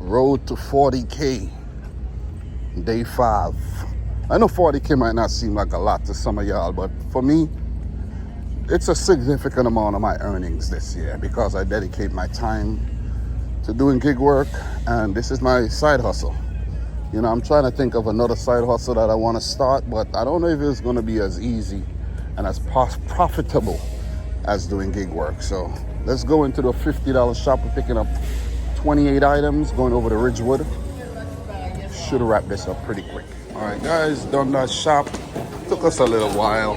Road to 40K, day 5. I know 40K might not seem like a lot to some of y'all, but for me, it's a significant amount of my earnings this year because I dedicate my time to doing gig work, and this is my side hustle. You know, I'm trying to think of another side hustle that I want to start, but I don't know if it's going to be as easy and as profitable as doing gig work. So let's go into the $50 shop. We're picking up 28 items, going over to Ridgewood. Should wrap this up pretty quick. All right, guys, done that shop. Took us a little while.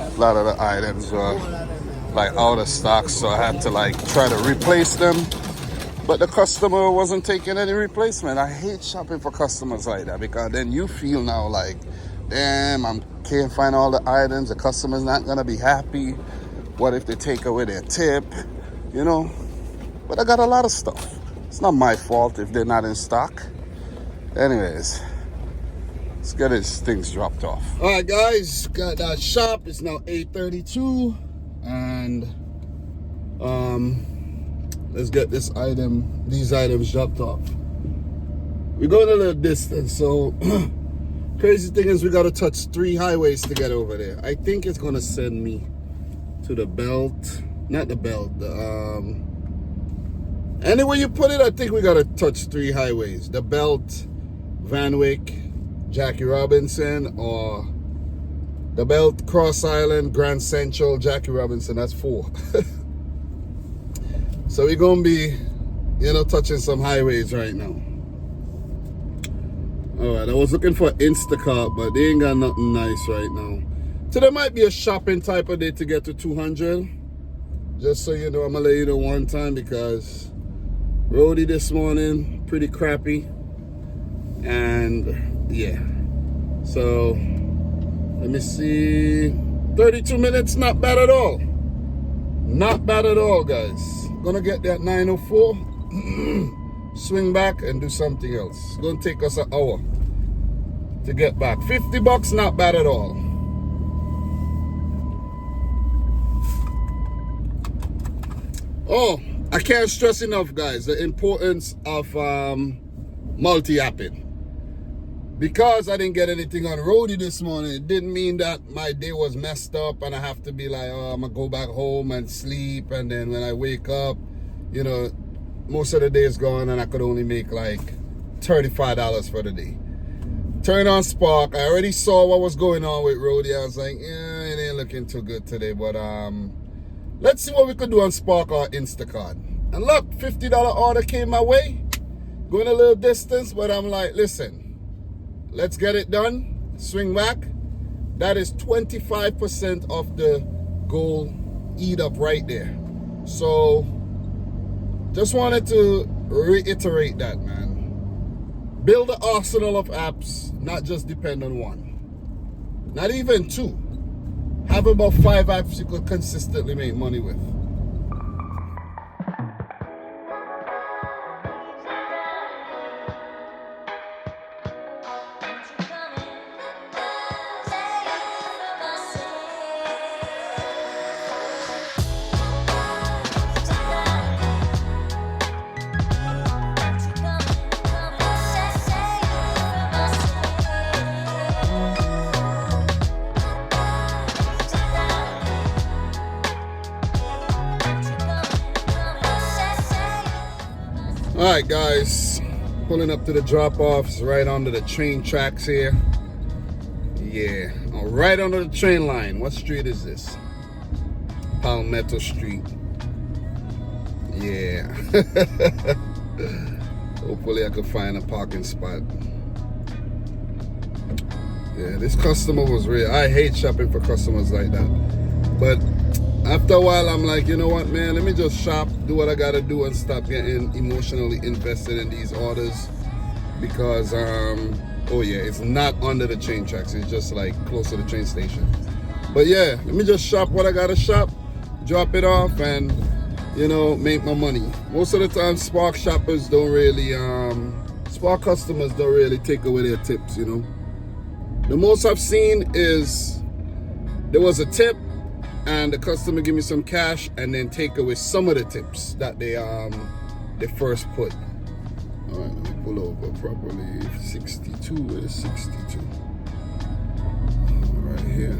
A lot of the items were like out of stock, so I had to like try to replace them. But the customer wasn't taking any replacement. I hate shopping for customers like that because then you feel now like, damn, I can't find all the items. The customer's not gonna be happy. What if they take away their tip? You know? But I got a lot of stuff. It's not my fault if they're not in stock. Anyways, let's get these things dropped off. All right, guys, got that shop. It's now 8:32, and let's get these items dropped off. We're going a little distance, so crazy thing is we got to touch 3 highways to get over there. I think it's gonna send me to the belt, not the belt, anywhere you put it. I think we got to touch 3 highways: the belt, Van Wyck, Jackie Robinson, or the belt, Cross Island, Grand Central, Jackie Robinson. That's 4. So we're gonna be, touching some highways right now. All right, I was looking for INSTACART, but they ain't got nothing nice right now. Today might be a shopping type of day to get to 200. Just so you know, I'm gonna let you know one time because ROADIE this morning, pretty crappy. And yeah, so let me see, 32 minutes, not bad at all. Not bad at all, guys. Gonna get there at 9:04, swing back and do something else. It's gonna take us an hour to get back. $50, not bad at all. Oh, I can't stress enough, guys, the importance of multi-apping. Because I didn't get anything on ROADIE this morning, it didn't mean that my day was messed up and I have to be like, oh, I'm gonna go back home and sleep, and then when I wake up, most of the day is gone and I could only make like $35 for the day. Turn on Spark. I already saw what was going on with ROADIE. I was like, yeah, it ain't looking too good today, but let's see what we could do on Spark or Instacart. And look, $50 order came my way. Going a little distance, but I'm like, listen, let's get it done. Swing back. That is 25% of the goal eat up right there. So just wanted to reiterate that, man. Build an arsenal of apps, not just depend on one. Not even 2. Have about 5 apps you could consistently make money with. All right, guys, pulling up to the drop-offs right onto the train tracks here. Yeah, right under the train line. What street is this? Palmetto Street. Yeah. Hopefully I could find a parking spot. Yeah, this customer was real. I hate shopping for customers like that. But after a while, I'm like, you know what, man? Let me just shop, do what I gotta do, and stop getting emotionally invested in these orders. Because, oh yeah, it's not under the train tracks. It's just like close to the train station. But yeah, let me just shop what I gotta shop, drop it off, and, make my money. Most of the time, Spark shoppers don't really, Spark customers don't really take away their tips, The most I've seen is there was a tip, and the customer give me some cash and then take away some of the tips that they first put. Alright, let me pull over properly. 62, where is 62? Right here.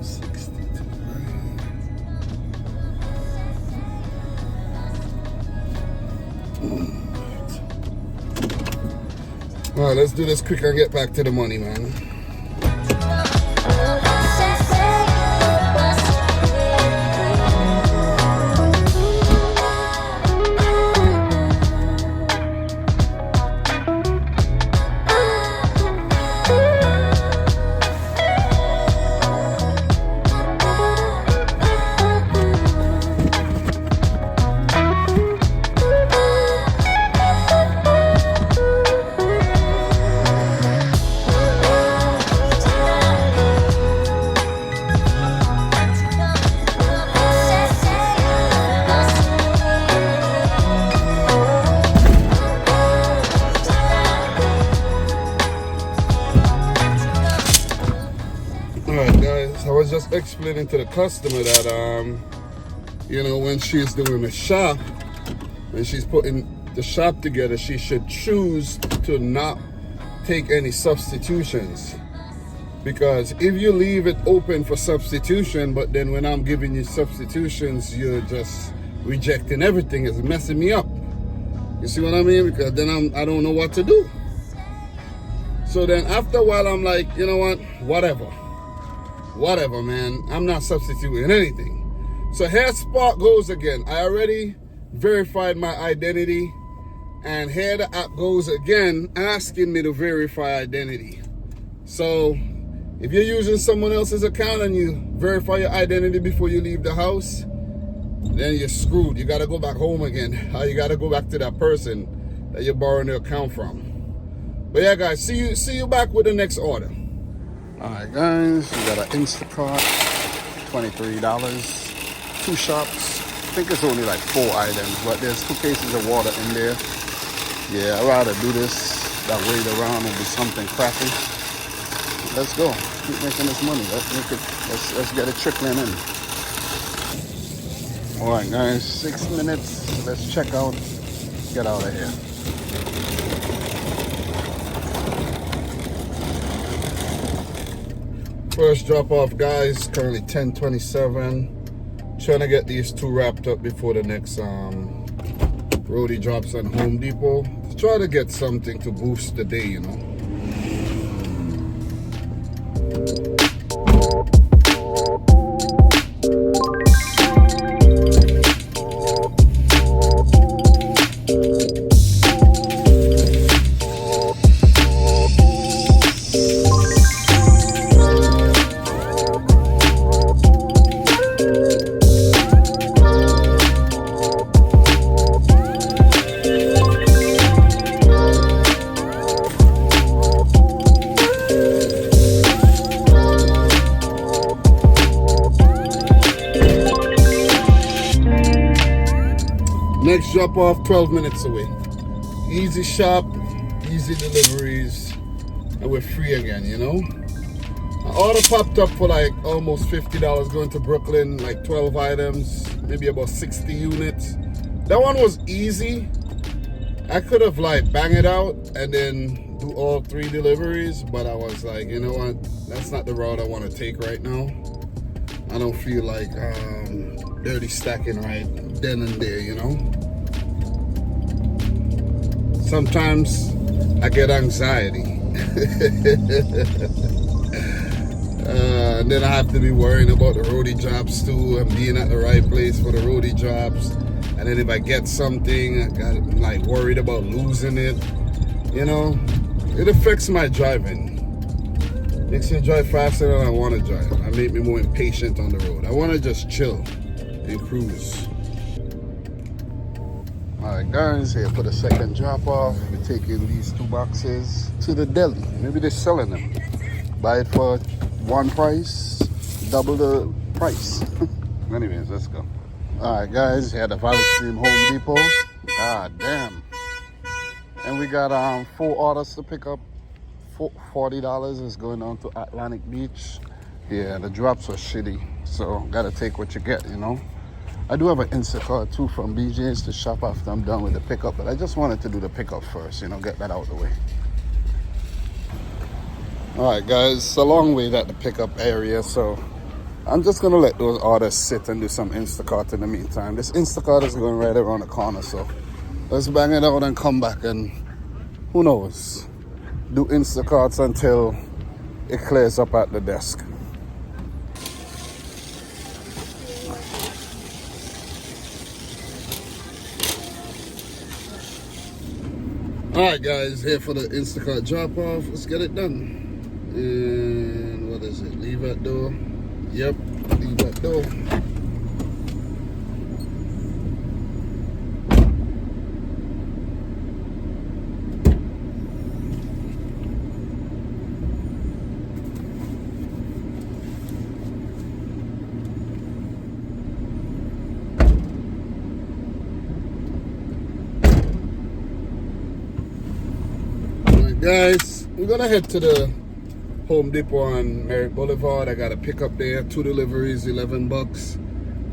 62, right here. Alright, let's do this quick and get back to the money, man. Alright guys, I was just explaining to the customer that you know, when she's doing the shop, when she's putting the shop together, she should choose to not take any substitutions. Because if you leave it open for substitution, but then when I'm giving you substitutions, you're just rejecting everything, it's messing me up. You see what I mean? Because then I don't know what to do. So then after a while, I'm like, you know what, whatever, man. I'm not substituting anything. So here Spark goes again. I already verified my identity, and here the app goes again, asking me to verify identity. So if you're using someone else's account and you verify your identity before you leave the house, then you're screwed. You gotta go back home again. Or you gotta go back to that person that you're borrowing the account from. But yeah, guys, see you back with the next order. Alright guys, we got an Instacart, $23, 2 shops. I think it's only like 4 items, but there's 2 cases of water in there. Yeah, I'd rather do this than wait around and do something crappy. Let's go. Keep making this money. Let's get it trickling in. Alright guys, 6 minutes. Let's check out. Get out of here. First drop off, guys. Currently 10:27. Trying to get these 2 wrapped up before the next roadie drops on Home Depot. Try to get something to boost the day, you know. Next drop off, 12 minutes away. Easy shop, easy deliveries, and we're free again, you know. An order popped up for like almost $50 going to Brooklyn, like 12 items, maybe about 60 units. That one was easy. I could have like bang it out and then do all 3 deliveries, but I was like, you know what, that's not the route I want to take right now. I don't feel like dirty stacking right then and there, you know. Sometimes I get anxiety. And then I have to be worrying about the roadie jobs too, and being at the right place for the roadie jobs. And then if I get something, I'm like worried about losing it. You know, it affects my driving. Makes me drive faster than I want to drive. I make me more impatient on the road. I want to just chill and cruise. Alright guys, here for the second drop off. We're taking these 2 boxes to the deli. Maybe they're selling them. Buy it for 1 price, double the price. Anyways, let's go. Alright guys, here at the Valley Stream Home Depot. God damn. And we got 4 orders to pick up. $40 is going on to Atlantic Beach. Yeah, the drops are shitty, so gotta take what you get, you know. I do have an Instacart too from BJ's to shop after I'm done with the pickup, but I just wanted to do the pickup first, you know, get that out of the way. All right, guys, it's a long way at the pickup area, so I'm just gonna let those orders sit and do some Instacart in the meantime. This Instacart is going right around the corner, so let's bang it out and come back, and who knows, do Instacarts until it clears up at the desk. All right, guys, here for the Instacart drop off. Let's get it done. And what is it? Leave at door. Yep, leave at door. All right, guys, we're gonna head to the Home Depot on Merritt Boulevard. I got a pickup there, 2 deliveries, $11,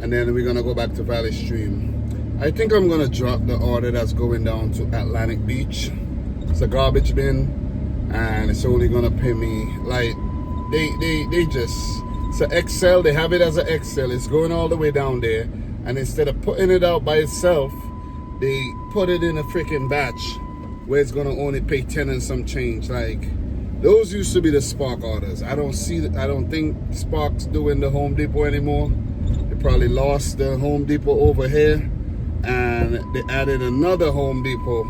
and then we're gonna go back to Valley Stream. I think I'm gonna drop the order that's going down to Atlantic Beach. It's a garbage bin, and it's only gonna pay me like they just, it's an XL. They have it as an XL. It's going all the way down there, and instead of putting it out by itself, they put it in a freaking batch where it's gonna only pay 10 and some change. Like, those used to be the Spark orders. I don't think Spark's doing the Home Depot anymore. They probably lost the Home Depot over here, and they added another Home Depot,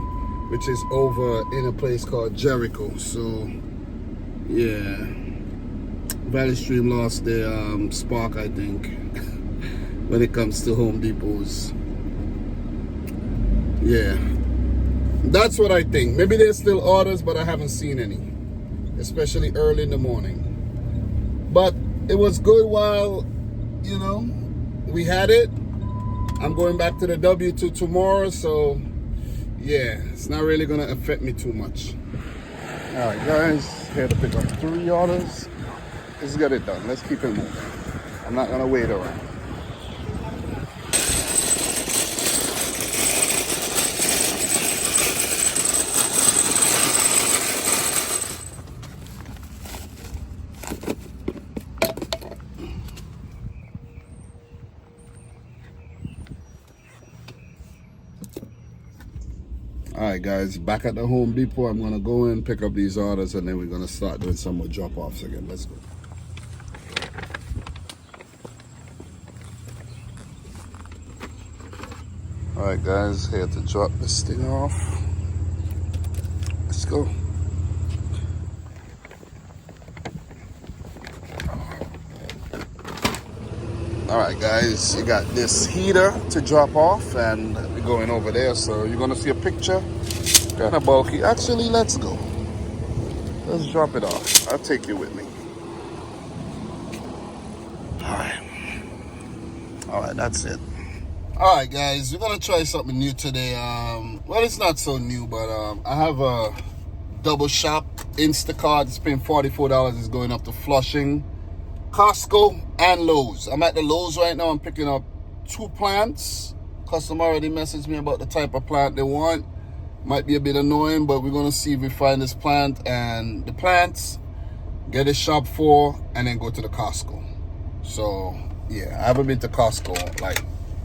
which is over in a place called Jericho. So yeah, Valley Stream lost their Spark, I think, when it comes to Home Depots. Yeah, that's what I think. Maybe there's still orders, but I haven't seen any, especially early in the morning. But it was good while, you know, we had it. I'm going back to the W2 tomorrow, so yeah, it's not really gonna affect me too much. All right, guys, here to pick up 3 orders. Let's get it done. Let's keep it moving. I'm not gonna wait around. All right, guys, back at the Home Depot. I'm gonna go in, pick up these orders, and then we're gonna start doing some more drop-offs again. Let's go. All right, guys, here to drop this thing off. Let's go. All right, guys, you got this heater to drop off, and we're going over there, so you're gonna see a picture. Kind of bulky. Actually, let's go. Let's drop it off. I'll take you with me. All right, that's it. All right, guys, we're gonna try something new today. Well, it's not so new, but I have a double shop Instacart. It's paying $44. It's going up to Flushing, Costco, and Lowe's. I'm at the Lowe's right now. I'm picking up 2 plants. Customer already messaged me about the type of plant they want. Might be a bit annoying, but we're gonna see if we find this plant and the plants, get it shop for, and then go to the Costco. So yeah, I haven't been to Costco like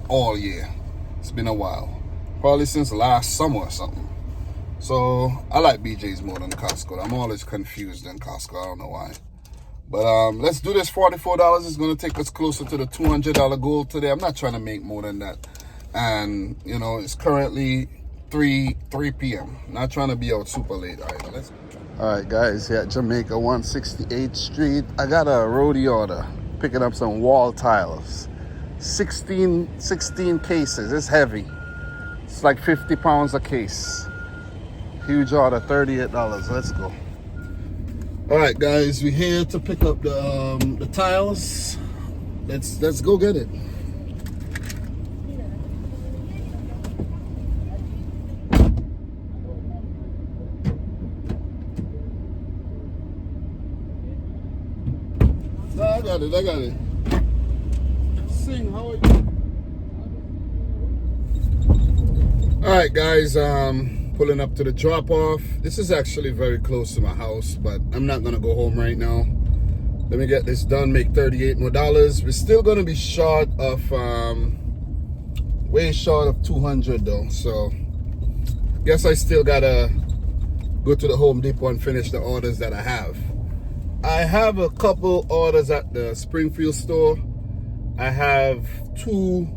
all year. It's been a while, probably since last summer or something. So I like BJ's more than Costco. I'm always confused in Costco. I don't know why. But let's do this. $44 is going to take us closer to the $200 goal today. I'm not trying to make more than that. And, you know, it's currently 3 p.m. Not trying to be out super late either. Let's go. All right, guys, here at Jamaica 168th Street. I got a roadie order. Picking up some wall tiles. 16 cases. It's heavy. It's like 50 pounds a case. Huge order, $38. Let's go. All right, guys, we're here to pick up the tiles. Let's go get it. No, I got it. Sing, how are you? Alright guys, pulling up to the drop off. This is actually very close to my house, but I'm not gonna go home right now. Let me get this done, make $38 more. We're still gonna be short of way short of 200 though, so guess I still gotta go to the Home Depot and finish the orders that I have. I have a couple orders at the Springfield store. I have two,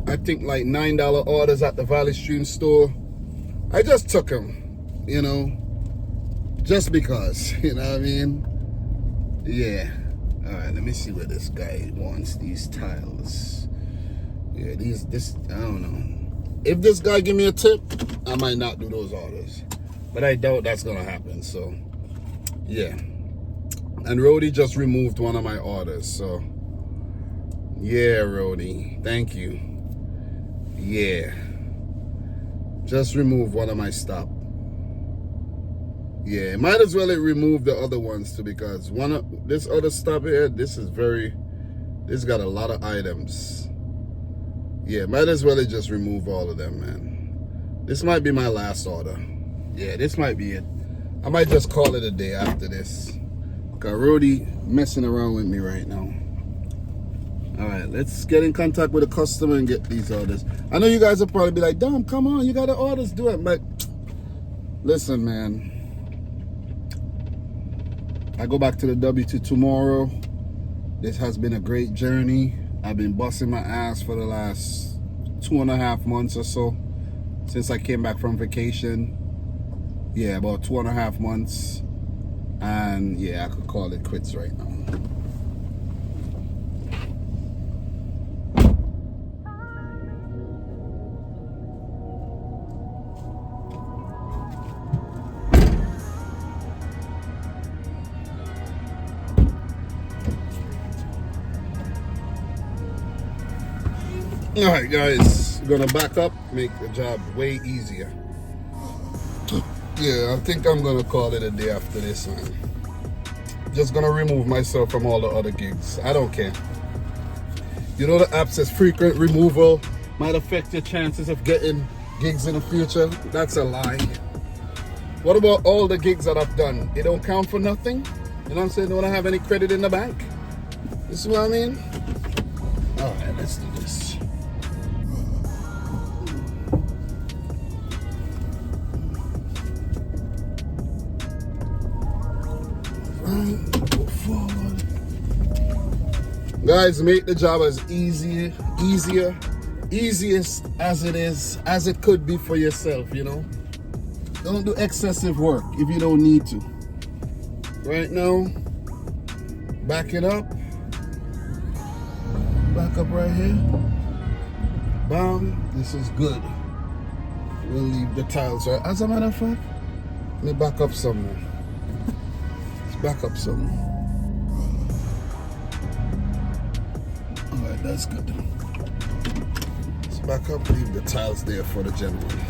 I think like $9 orders at the Valley Stream store. I just took them, you know, just because, you know what I mean? Yeah. All right, let me see where this guy wants these tiles. Yeah, this, I don't know. If this guy give me a tip, I might not do those orders. But I doubt that's gonna happen, so yeah. And ROADIE just removed one of my orders, so yeah, ROADIE, thank you. Yeah. Just remove one of my stop. Yeah, might as well remove the other ones too, because one of this other stop here, this got a lot of items. Yeah, might as well just remove all of them, man. This might be my last order. Yeah, this might be it. I might just call it a day after this. Because ROADIE messing around with me right now. All right, let's get in contact with the customer and get these orders. I know you guys will probably be like, Dom, come on, you got the orders, do it. But listen, man. I go back to the W2 tomorrow. This has been a great journey. I've been busting my ass for the last 2.5 months or so since I came back from vacation. Yeah, about 2.5 months. And yeah, I could call it quits right now. All right, guys, we're gonna back up, make the job way easier. Yeah, I think I'm gonna call it a day after this, man. Just gonna remove myself from all the other gigs. I don't care. You know the app says frequent removal might affect your chances of getting gigs in the future. That's a lie. What about all the gigs that I've done? They don't count for nothing? You know what I'm saying? Don't have any credit in the bank? You see what I mean? All right, let's do this. Go forward. Guys, make the job as easiest as it could be for yourself, you know. Don't do excessive work if you don't need to. Right now, back it up. Back up right here. Bam. This is good. We'll leave the tiles right. As a matter of fact, let me back up some more. Back up some. Alright, that's good. Let's back up, leave the tiles there for the gentleman.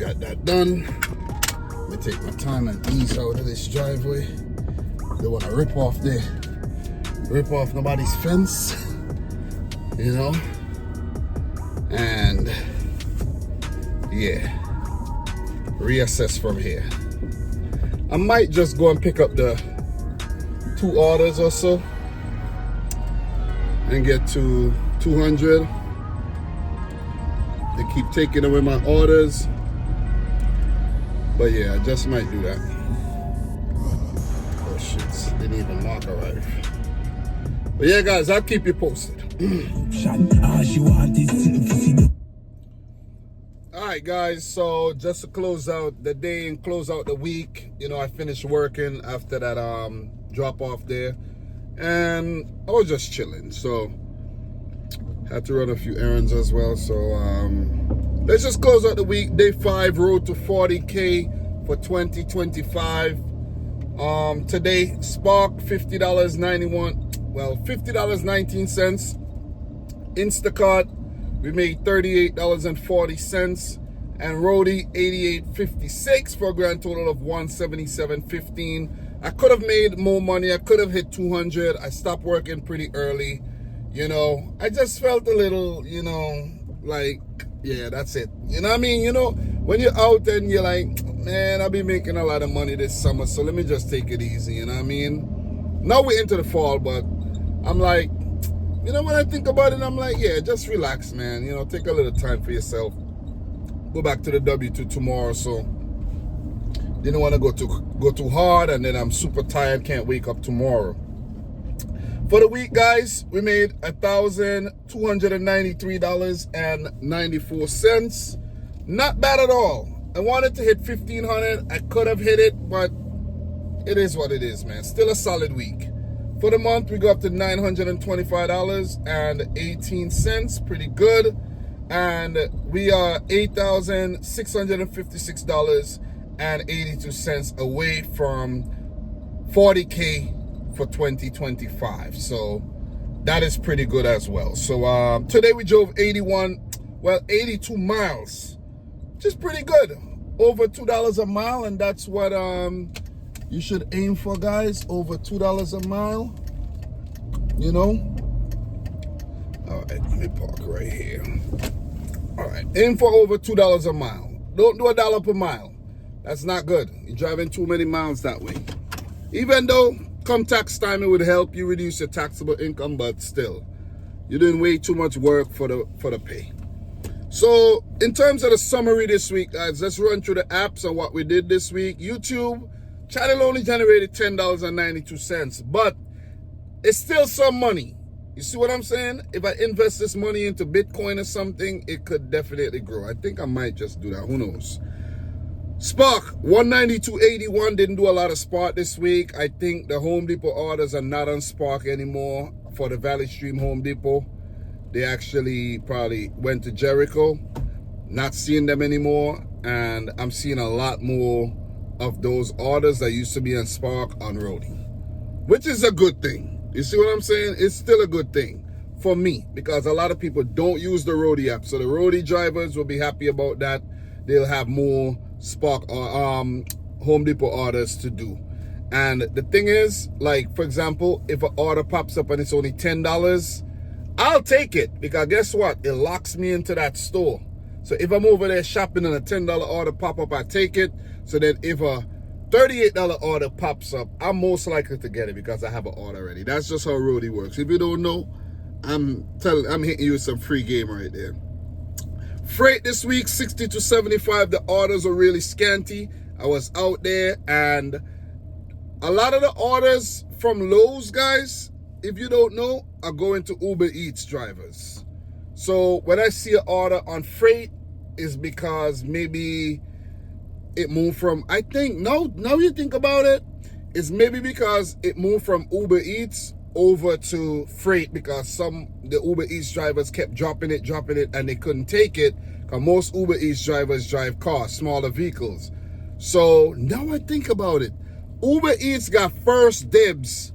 got that done. Let me take my time and ease out of this driveway. Don't want to rip off nobody's fence, you know. And yeah, reassess from here. I might just go and pick up the 2 orders or so and get to 200. They keep taking away my orders, but yeah, I just might do that. Oh shit, didn't even mark arrive. But yeah, guys, I'll keep you posted. Alright guys, so just to close out the day and close out the week, you know, I finished working after that drop off there, and I was just chilling, so had to run a few errands as well. So let's just close out the week. Day 5, road to 40K for 2025. Today, Spark $50.91, well, $50.19. Instacart, we made $38.40, and ROADIE $88.56 for a grand total of $177.15. I could have made more money. I could have hit 200. I stopped working pretty early. You know, I just felt a little, you know, like, yeah, that's it. You know what I mean? You know, when you're out and you're like, man, I'll be making a lot of money this summer, so let me just take it easy. You know what I mean? Now we're into the fall, but I'm like, you know, when I think about it, I'm like, yeah, just relax, man. You know, take a little time for yourself. Go back to the W2 tomorrow, so didn't want to go too hard, and then I'm super tired, can't wake up tomorrow. For the week, guys, we made $1,293.94. Not bad at all. I wanted to hit 1,500. I could have hit it, but it is what it is, man. Still a solid week. For the month, we go up to $925.18. Pretty good. And we are $8,656.82 away from 40K for 2025. So that is pretty good as well. So today we drove 82 miles, which is pretty good. Over $2 a mile, and that's what you should aim for, guys. Over $2 a mile, you know. All right, let me park right here. All right, aim for over $2 a mile. Don't do $1 per mile. That's not good. You're driving too many miles that way. Even though come tax time, it would help you reduce your taxable income, but still, you're doing way too much work for the pay. So in terms of the summary this week, guys, let's run through the apps and what we did this week. YouTube channel only generated $10.92, but it's still some money. You see what I'm saying? If I invest this money into Bitcoin or something, it could definitely grow. I think I might just do that. Who knows? Spark 192.81, didn't do a lot of Spark this week. I think the Home Depot orders are not on Spark anymore for the Valley Stream Home Depot. They actually probably went to Jericho. Not seeing them anymore, and I'm seeing a lot more of those orders that used to be on Spark on ROADIE, which is a good thing. You see what I'm saying? It's still a good thing for me, because a lot of people don't use the ROADIE app. So the ROADIE drivers will be happy about that. They'll have more Spark or Home Depot orders to do. And the thing is, like, for example, if an order pops up and it's only $10, I'll take it, because guess what? It locks me into that store. So if I'm over there shopping and a $10 order pop up, I take it. So then if a $38 order pops up, I'm most likely to get it because I have an order already. That's just how ROADIE works. If you don't know, I'm hitting you with some free game right there. Freight this week, 60 to 75. The orders are really scanty. I was out there, and a lot of the orders from Lowe's, guys, if you don't know, are going to UBEREATS drivers. So when I see an order on freight, is because maybe it moved from, I think, now you think about it, it's maybe because it moved from UBEREATS over to freight, because the UBEREATS drivers kept dropping it, and they couldn't take it, because most UBEREATS drivers drive cars, smaller vehicles. So now I think about it, UBEREATS got first dibs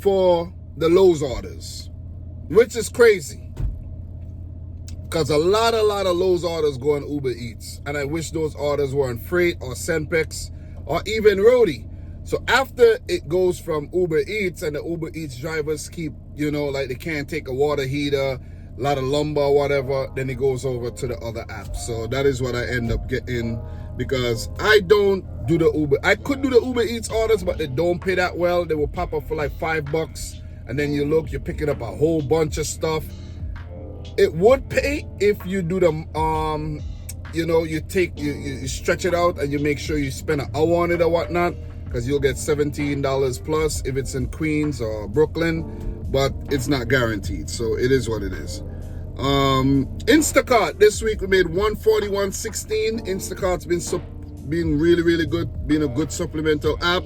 for the Lowe's orders, which is crazy. Because a lot of those orders go on Uber Eats. And I wish those orders were on Freight or Senpex or even ROADIE. So after it goes from Uber Eats and the Uber Eats drivers keep, you know, like they can't take a water heater, a lot of lumber or whatever, then it goes over to the other app. So that is what I end up getting, because I don't do the Uber. I could do the Uber Eats orders, but they don't pay that well. They will pop up for like $5. And then you look, you're picking up a whole bunch of stuff. It would pay if you do the, you know, you stretch it out and you make sure you spend an hour on it or whatnot, because you'll get $17 plus if it's in Queens or Brooklyn, but it's not guaranteed. So it is what it is. Instacart, this week we made $141.16. Instacart's been really good, being a good supplemental app.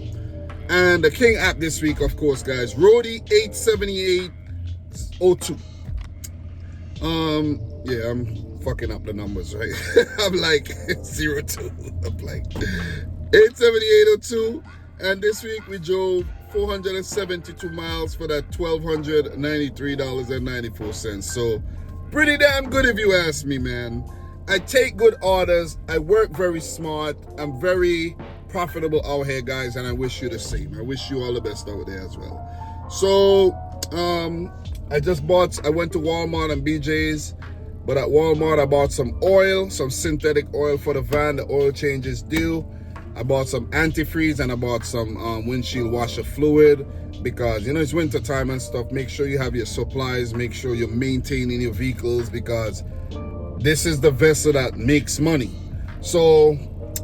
And the King app this week, of course, guys, ROADIE 87802. Yeah, I'm fucking up the numbers, right? I'm like 02. I'm like 87802. And this week we drove 472 miles for that $1,293.94. So pretty damn good if you ask me, man. I take good orders. I work very smart. I'm very profitable out here, guys, and I wish you the same. I wish you all the best out there as well. So I went to Walmart and BJ's, but at Walmart I bought some oil, some synthetic oil for the van. The oil change is due. I bought some antifreeze and I bought some windshield washer fluid, because, you know, it's winter time and stuff. Make sure you have your supplies. Make sure you're maintaining your vehicles, because this is the vessel that makes money. So,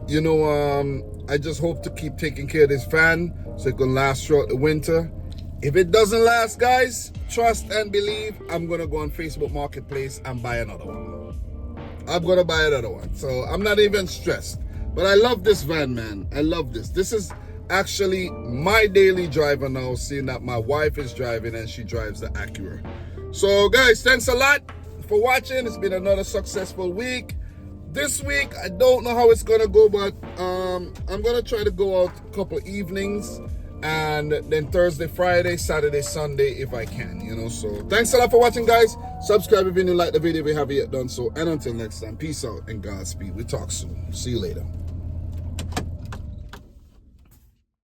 you know, I just hope to keep taking care of this van so it can last throughout the winter. If it doesn't last, guys, trust and believe, I'm going to go on Facebook Marketplace and buy another one. I'm going to buy another one. So I'm not even stressed. But I love this van, man. I love this. This is actually my daily driver now, seeing that my wife is driving and she drives the Acura. So, guys, thanks a lot for watching. It's been another successful week. This week, I don't know how it's going to go, but I'm going to try to go out a couple evenings. And then Thursday, Friday, Saturday, Sunday, if I can, you know. So thanks a lot for watching, guys. Subscribe if you didn't like the video, if you haven't yet done so. And until next time, peace out and Godspeed. We talk soon. See you later.